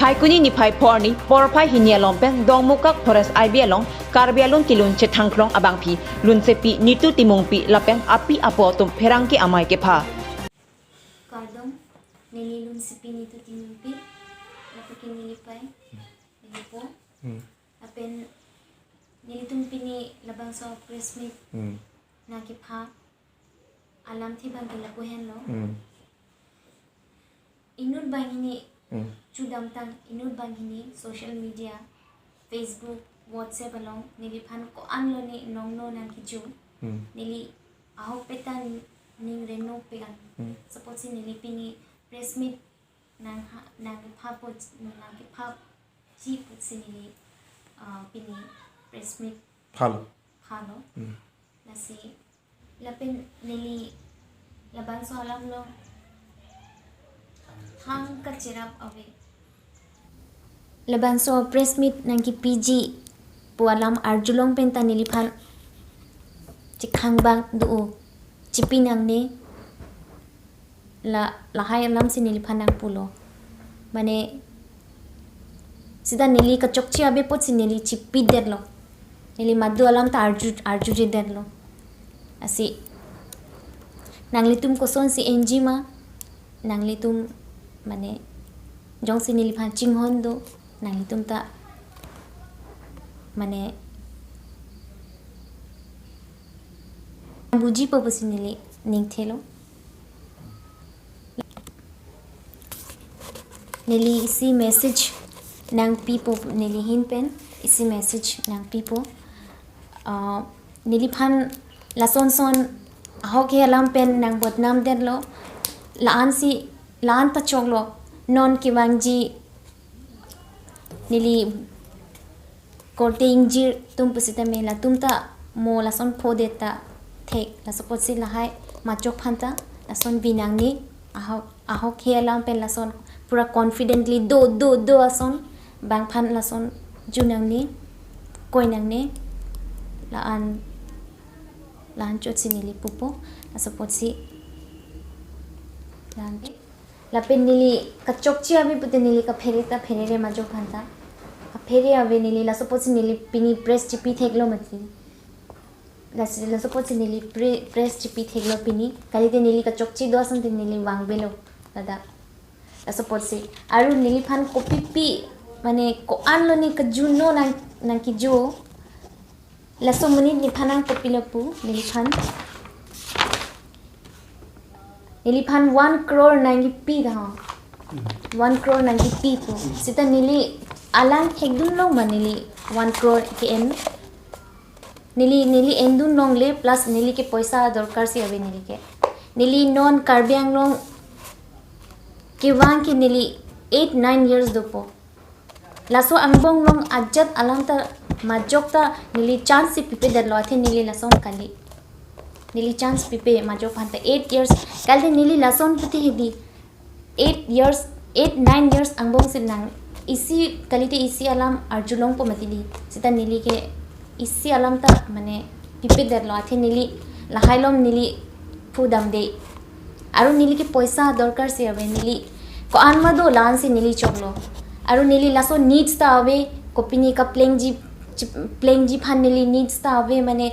hai kuni ni phai porni por phai hinia lompen dong mukak forest IBLong karbialun kilun chetangklong abang phi lun sepi nitu timung pi lapeng api apo tum pherang ki amai ke pha kardong nili lun sepi nitu timung pi lapekin nili pai nili po apen nili tum pini labang so press meet na ki pha alam thi bang ke lapo hen lo inut bang ini chudam tang inut bang ini social media Facebook WhatsApp along nili phan ko an lo ni nong no nang ki chu nili aho petan ning reno pegan suppose si nili pini press meet nang pha po nang ki pha chi put si nili pini press meet phalo nasi lapin nili labang so alam lo hang ka chirap awe labang so press meet nang ki PG pualam arjulong penta nili phan chikhang bang du chipi nang ne la hai alam si nili phan nang pulo mane sida nili ka chokchi abe pot si nili chipi derlo nili madu alam ta arju je derlo asi nangli tum koson si NG ma nangli tum mane jong si nili phan chinghon do nangli tum ta mane buji po si nili ning thelo nili isi message nang pipo nili hin pen isi message nang pipo nili phan lason son ahoke alam pen nang botnam derlo laan ta chonglo non ki wangji nili korte ingjir tum pusita mela tumta mo lason podeta thek la support si la hai machok phanta lason binang ni aho khelam pen lason pura confidently do ason bang phan lason junang ni koinang ni laan chot si nili pupo la support si la pen nili ka chokchi abi pute nili ka ferere majok phanta ka fere ave nili la support si nili pini press chipi theklo matli la support si nili press chipi theklo pini kali te nili ka chokchi do asan te nili wangbelo dada la support si aru nili phan copy pi mane ko anlo ni ka juno nang ki jo la so mani ni phanang copy lapu nili phan 1 crore 90 p da 1 crore 90 p po sita nili alang hekdun long manili 1 crore ke en nili endun long le plus nili ke paisa dorkar si ave nili ke nili non karbiang long ke wang ke nili 8-9 years dopo laso angbong long ajat alam ta majok ta nili chance si pipe dar lo athe nili lason kali nili chance pipe majok phanta 8 years kalde nili lason puti hedi 8-9 years angbong sin nang isi kalite isi alam arjulong po matili sita nili ke isi alam ta mane pipe dar lo athe nili lahailom nili pudam de aru nili ke paisa dorkar si ave nili ko anma do lan si nili choklo aru nili laso needs ta ave kopini ka playing ji phan nili needs ta ave mane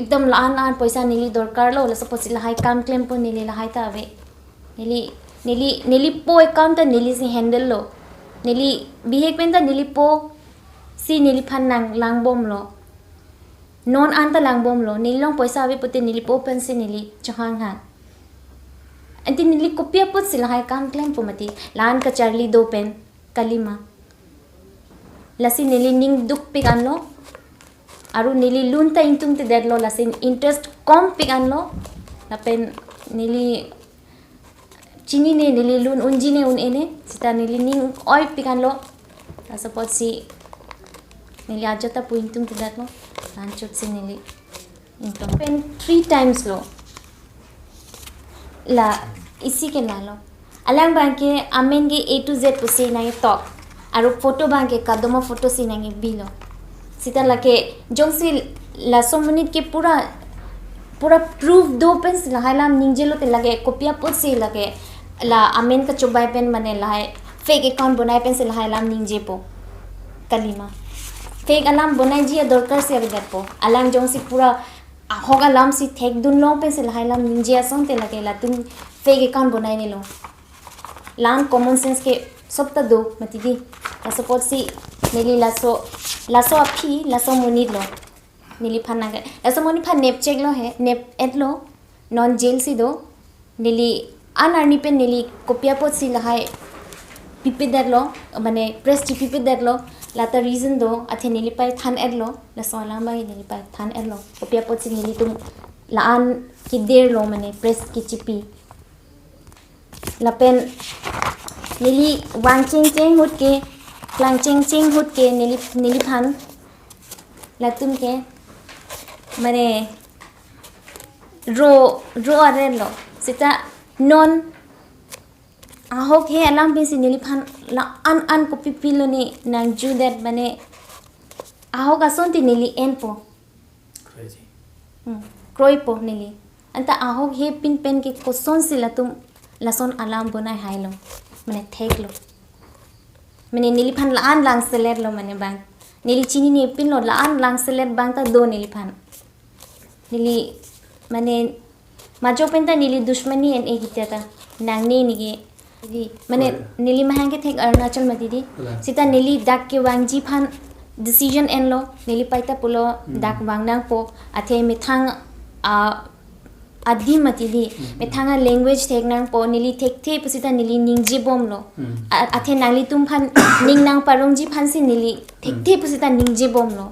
एकदम लान पैसा nili dorkar lo la suppose lahai kam claim po nili lahai ta ave nili po account ta nili si handle lo nili bihek pen ta nili po si nili phan nang langbom lo non anta langbom lo nili long paisa ave puti nili po pen si nili chahang hang anti nili kopia put si lahai kam claim po mati lan ka charli do pen kalima lasi nili ning duk pigan lo aru nili lun ta intum te derlo lasin interest kom pigan lo lapen nili chini ne nili lun unji ne un ene sita nili ning oi pigan lo la support si nili ajata pu intum te derlo lanchot si nili intum pen 3 times lo la isi ke la lo alang banke amen ge A to Z pusi na tok aru photo banke kadoma photo si na bilo sita lake jongsi la so minute ke pura proof do pens la halam ningjelo te lage kopia pot si lage la amen ka chobai pen mane la fake account बनाए pen से लहाई लाम निंजे पो कलिमा fake अलाम बनाए जी दरकार से अभी पो अलाम जों से पूरा ahoga alam si thek dun long pe se lahai lam ninje asong te lage la tum fake account बनाए ने लो लान कॉमन सेंस के सब ता दो मति दी la support si neli laso api laso moni lo neli phana ga laso moni pha nep check lo है nep et lo non jail si do neli anarni pe neli kopia pot si lahai pipi dat lo mane press ti pipi dat lo lata reason do athe neli pai than et lo la so la mai neli pai than et lo kopia pot si neli tum laan ki der lo mane press ki chipi la pen neli wang ching ching hut ke klang ching ching hut ke neli phan la tum ke mane ro are lo sita non ahok he alam be si neli phan la an ko pipilo ni nang ju that mane ahok ason ti neli en po crazy kroi po neli anta ahok he pin pen ke koson sila tum lason alam bonai hai lo mane thek lo mane neli phan la an lang selet lo mane bang neli chini ni pin lo la an lang selet bang ta do neli phan neli mane majo pen ta neli dushmani en e hitata nang ne ni ge मैंने नीली महंग के थे अरुणाचल में दीदी सीता नीली डाक के वांगजी फान decision N लो नीली पाइता पुलो डाक वांगनांग पो अथे मिथांग आदि मतिदी मिथांग लैंग्वेज थे नांग पो नीली थे पुसीता नीली निंगजी बोम लो अथे नाली तुम फान निंग नांग पारोंगजी फान से नीली थे पुसीता निंगजी बोम लो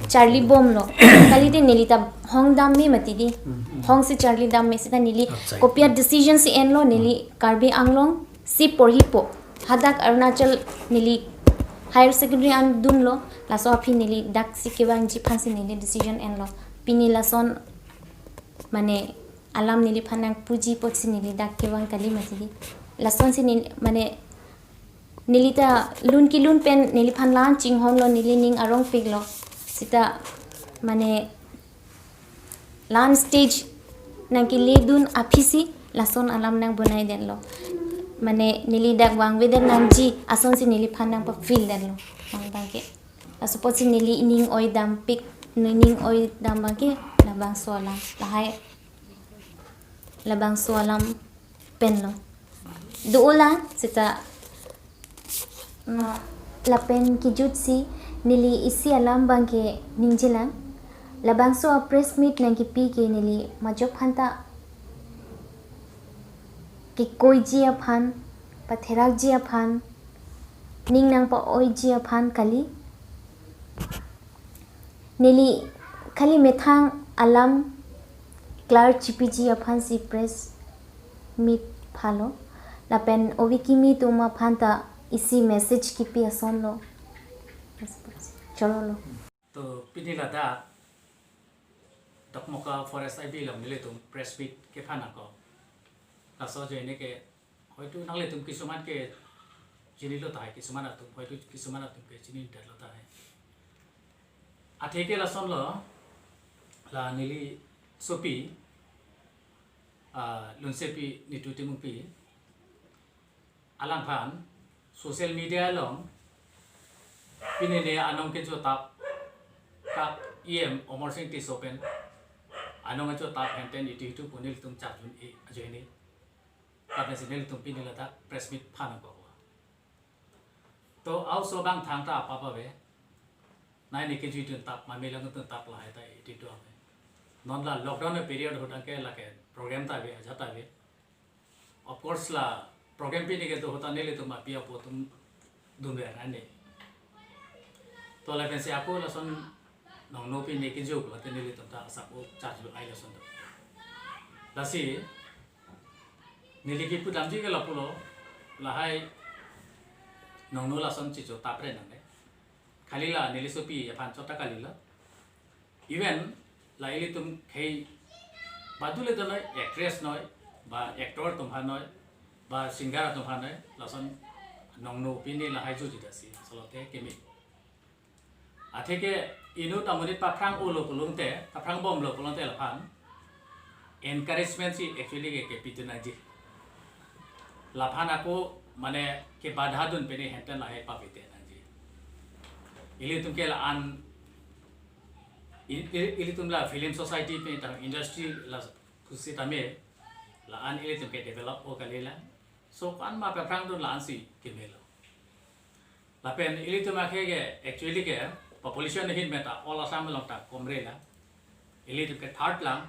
चार्ली बोम लो कली दे नीली ता होंग दाम में मतिदी होंग से चार्ली दाम में सीता नीली कोपिया डिसीजन से एन लो नीली Karbi Anglong si porhipo hadak arunachal nili higher secondary an dun lo laso api nili dak si kewang ji phansi nili decision en lo pini lason mane alam nili phanang puji potsi nili dak kewang kali masidi lason si nili mane nili ta lun ki lun pen nili phan lan ching hon lo nili ning arong pig lo sita mane lan stage nang ki le dun apisi lason alam nang bonai den lo mane nili dak wang weder nangji ason si nili phanang pa feel den lo mang bangke la support si nili ning oi dam pik ning oi dam bangke la bang solam la hai la bang solam pen lo duola sita la pen ki jutsi nili isi alam bangke ningjilang la bang so press meet nang ki pi ke nili majok phanta कि कोई जी अफान पथेराक जी अफान निंग नंग पा ओई जी अफान कली नेली खाली मेथांग अलाम क्लार चिपी जी अफान सी press meet follow लापेन ओवी की मी तुम अफान ता इसी मैसेज की पी असन लो चलो लो तो पिनी लादा डकमोका फॉरेस्ट आईबी लम निले तुम प्रेस मीट के फाना को लासो जो इन्हें के होइतु नाले तुम किसुमान के चिनी लो ताहे किसुमान तुम होइतु किसुमान तुम के चिनी डर लो ताहे आथे के लासन लो ला नीली सोपी लुनसेपी निटुति मुपी आलाम फान सोशल मीडिया लोंग पिने ने आनों के जो ताप ईएम ओमर सिंह टी सोपेन आनों के जो ताप हेंटेन इटू पुनिल तुम चार्जुन ए अजयने आपने सिग्नल तुम पिने लता प्रेस मीट फाना को तो आओ सोबांग थांगता आपा वे नाइ निके जुइतुन ताप मामेलंग तुन ताप लाहे ता इटिटु आमे नॉन ला लॉकडाउन में पीरियड होता के लाके प्रोग्राम ता वे जाता वे ऑफ कोर्स ला प्रोग्राम पिने के तो होता नेले तुम पिया पो तुम दुमे राने तो ला पेंसे आपो लसन नंगनो पिने के जो लते नेले तुम ता सापो चार्ज आई लसन लसी निलिकी पुदामजी के लपुलो लाहाय नंगनो लासन चिचो तापरे नंगे खाली ला निलिसोपी याफान चोटा खाली ला इवन लाइली तुम खे बादुले तो नय एक्ट्रेस नय बा एक्टर तुम्हा नय बा सिंगर तुम्हा नय लासन नंगनो पिने लाहाय जुजिदासी सलते केमि आथे के इनु तामुनि पाफ्रांग ओलो पुलुंते पाफ्रांग बम लो पुलुंते लाफान एनकरेजमेंट सी एक्चुअली के पितुना जी लाफाना को মানে ke বাধা dun pene henten lahe pabite nanji ili tumke la an ili tumla film society pe ta industry la kusi tame la an ili tumke develop o kalela so kan ma pe prang dun la an si kimelo la pen ili tuma ke actually ke population hin meta all asam long ta komre la ili tumke third lang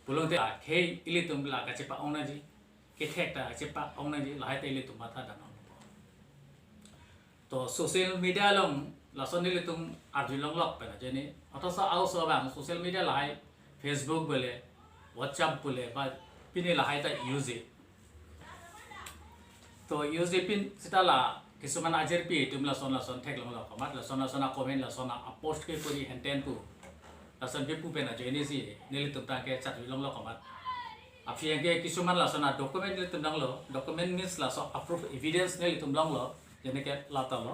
pulong te ke ili tumla ka chepa ongna ji ke thekta chepa ongna ji la hai te ili tumma tha dan to social media long la sonile tum arjulong lok pe na jeni otasa au so bang social media la hai facebook bole whatsapp bole ba pini la hai ta use to use pin sita la kisuman ajer pi tumla son thek long la kamat la sona comment la sona post ke puri henten tu la son be pu pe na jeni si nili tum ta ke chat long la kamat afiang ke kisuman la sona document nili tum dang lo document means la so approve evidence nili tum long lo jene ke la ta lo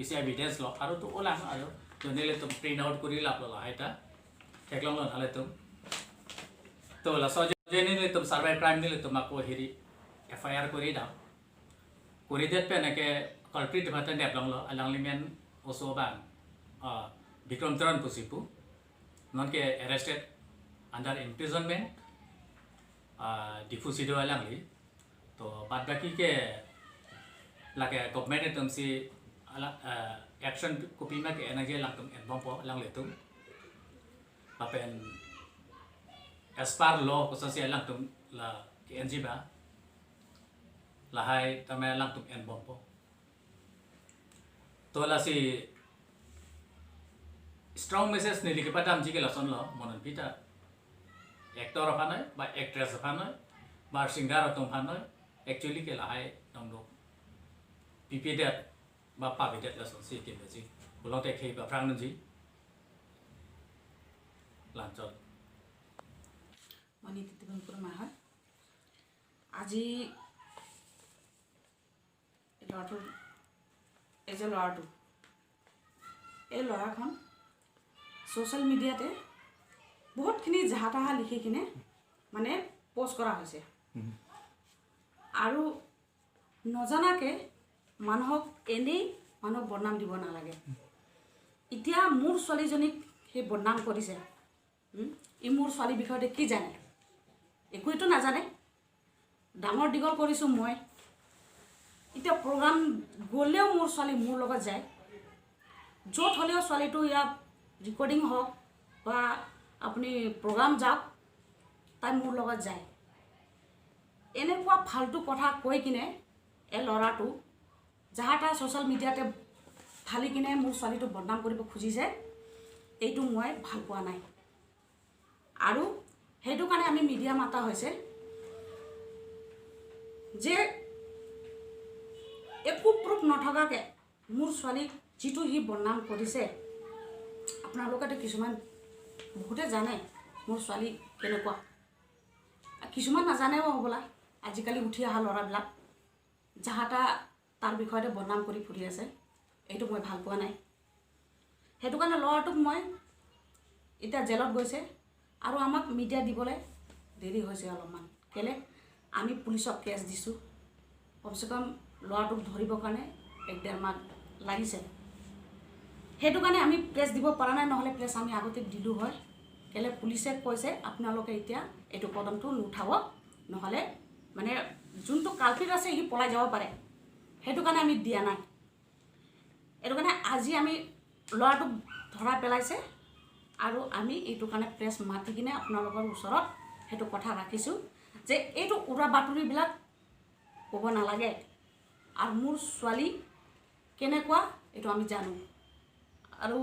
isi evidence lo aru tu olang aru to nili tum print out kuri la lo la haita thek long lo hale tum to la so jeni nili tum cyber crime nili tum ko hiri FIR kuri da kuri det pe na ke culprit batan dep long lo alang limen oso bang Bikram Tran Pusipu non ke arrested under imprisonment difusido alang li to bad baki ke la ke government tum si ala action copy ma ke energy lang tum en bompo lang le tum apen as par law ko sa si lang tum la ke NG ba la hai tame lang tum en bompo to la si strong message nili ke padam ji ke lason lo monon pita actor aphanoi ba actress aphanoi ba singer atom aphanoi actually ke la hai dong do pp det ba pa be det lason si ke ji bolong te ke ba prang ji lan chol mani titibun purma আজি ল'ৰাটোৰ এই যে ল'ৰাটো এই ল'ৰাখন social মিডিয়াতে বহুতখিনি জাহা তাহা লিখি কিনে মানে পোষ্ট কৰা হৈছে আৰু নজনাকে মানুহক এনেই মানুহক বদনাম দিব নালাগে এতিয়া মোৰ ছোৱালীজনীক সেই বদনাম কৰিছে ই মোৰ ছোৱালীৰ বিষয়তে কি জানে একোটো নাজানে ডাঙৰ দীঘল কৰিছোঁ মই এতিয়া প্ৰগ্ৰাম গ'লেও মোৰ ছোৱালী মোৰ লগত যায় য'ত হ'লেও ছোৱালীটো ইয়াত ৰেকৰ্ডিং হওক বা আপুনি প্ৰগ্ৰাম যাওক তাই মোৰ লগত যায় এনেকুৱা ফাল্টু কথা কৈ কিনে এই ল'ৰাটো যাহা তাহা ছ'চিয়েল মিডিয়াতে ঢালি কিনে মোৰ ছোৱালীটো বদনাম কৰিব খুজিছে এইটো মই ভাল পোৱা নাই আৰু সেইটো কাৰণে আমি মিডিয়া মাতা হৈছে যে একো প্ৰুফ নথকাকে মোৰ ছোৱালীক যিটো সি বদনাম কৰিছে আপোনালোকেতো কিছুমান বহুতে জানে মোৰ ছোৱালী কেনেকুৱা কিছুমান নাজানেও হ'বলা আজিকালি উঠি অহা ল'ৰাবিলাক যাহাটা তাৰ বিষয়তে বদনাম কৰি ফুৰি আছে এইটো মই ভাল পোৱা নাই সেইটো কাৰণে ল'ৰাটোক মই এতিয়া জেলত গৈছে আৰু আমাক মিডিয়া দিবলৈ দেৰি হৈছে অলপমান কেলে আমি পুলিচক কেছ দিছোঁ কমচে কম ল'ৰাটোক ধৰিবৰ কাৰণে 1-1.5 মাহ লাগিছে সেইটো কাৰণে আমি প্ৰেছ দিব পৰা নাই নহ'লে প্ৰেছ আমি আগতে দিলোঁ হয় কেলে পুলিচে কৈছে আপোনালোকে এতিয়া এইটো কদমটো নুঠাব নহ'লে মানে যোনটো কালপিট আছে সি পলাই যাব পাৰে সেইটো কাৰণে আমি দিয়া নাই এইটো কাৰণে আজি আমি ল'ৰাটোক ধৰা পেলাইছে আৰু আমি এইটো কাৰণে প্ৰেছ মাতি কিনে আপোনালোকৰ ওচৰত সেইটো কথা ৰাখিছোঁ যে এইটো উৰা বাতৰিবিলাক ক'ব নালাগে আৰু মোৰ ছোৱালী কেনেকুৱা এইটো আমি জানো আৰু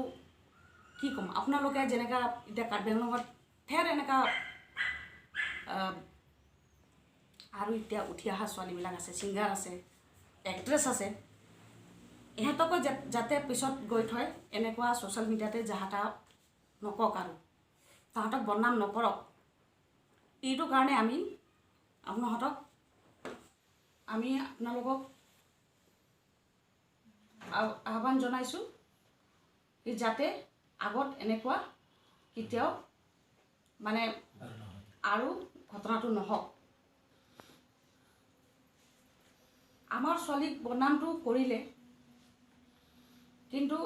কি ক'ম আপোনালোকে যেনেকা এতিয়া কাৰ্বি আংলঙত ঠেৰ এনেকা আৰু এতিয়া উঠি অহা ছোৱালীবিলাক আছে ছিংগাৰ আছে এক্ট্ৰেছ আছে ইহঁতকো যাতে পিছত গৈ থয় এনেকুৱা ছ'চিয়েল মিডিয়াতে যাহাতা নকওক আৰু তাহাঁতক বদনাম নকৰক এইটো কাৰণে আমি আপোনালোকক আহ্বান জনাইছোঁ কি যাতে আগত এনেকুৱা কেতিয়াও মানে আৰু ঘটনাটো নহওক আমাৰ ছোৱালীক বদনামটো কৰিলে কিন্তু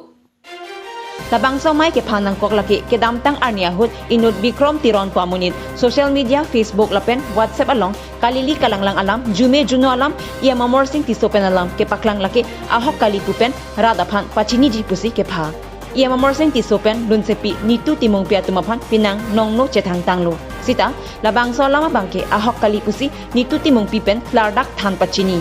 Labang samay ke phanang kok laki ke damtang arnia hut inut bikrom tiron ko amunit social media Facebook lapen WhatsApp along kalili kalanglang alam jume juno alam ia mamor sing tisopen alam ke paklang laki ahok kali pupen radaphan pachini ji pusi ke pha ia mamor sing tisopen lunsepi nitu timong pia tumaphan pinang nongno chethang tanglo sita labang solama bangke ahok kali pusi nitu timong pipen lardak than pachini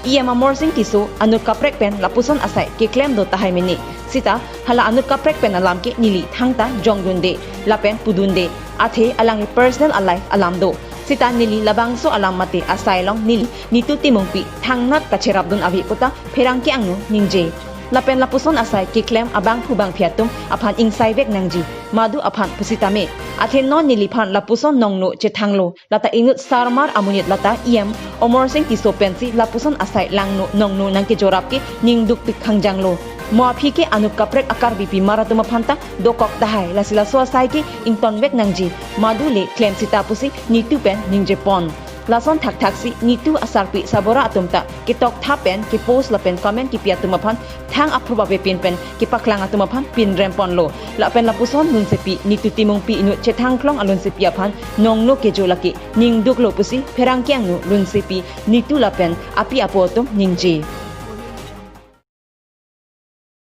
ia mamor sing tiso anut kaprek pen lapuson asai ke claim do tahay mini sita hala anut kaprek pen alam ke nili thangta jongunde lapen pudunde athe alang personal alai alam do sita nili labang so alam mate asai long nili nitu timongpi thangnat kacherap dun avi kota pherang ke angnu ningje lapen lapuson asai ke claim abang phubang phiatum aphan ingsai vek nangji madu aphan pusitame athe non nili phan lapuson nongno che thanglo lata inut sarmar amunit lata iem omor sing tiso pensi lapuson asai langno nongno nangke jorap ke ningduk pik khangjanglo moapi ke anu kaprek akar bipi maratuma phanta dokok tahai lasila so sai ke ington vek nangji madu le claim sita pusi nitu pen ningje pon lason thak thak si nitu asarpi sabora atumta ke tok thapen ke post lapen comment ki pia tumaphan thang apruba be pin pen ke paklang atumaphan pin rempon lo lapen lapuson nun sepi nitu timong pi inu chethang klong alun sepi aphan nongno ke jolaki ningduk lo pusi pherang kyang nu lun sepi nitu lapen api apotum ningji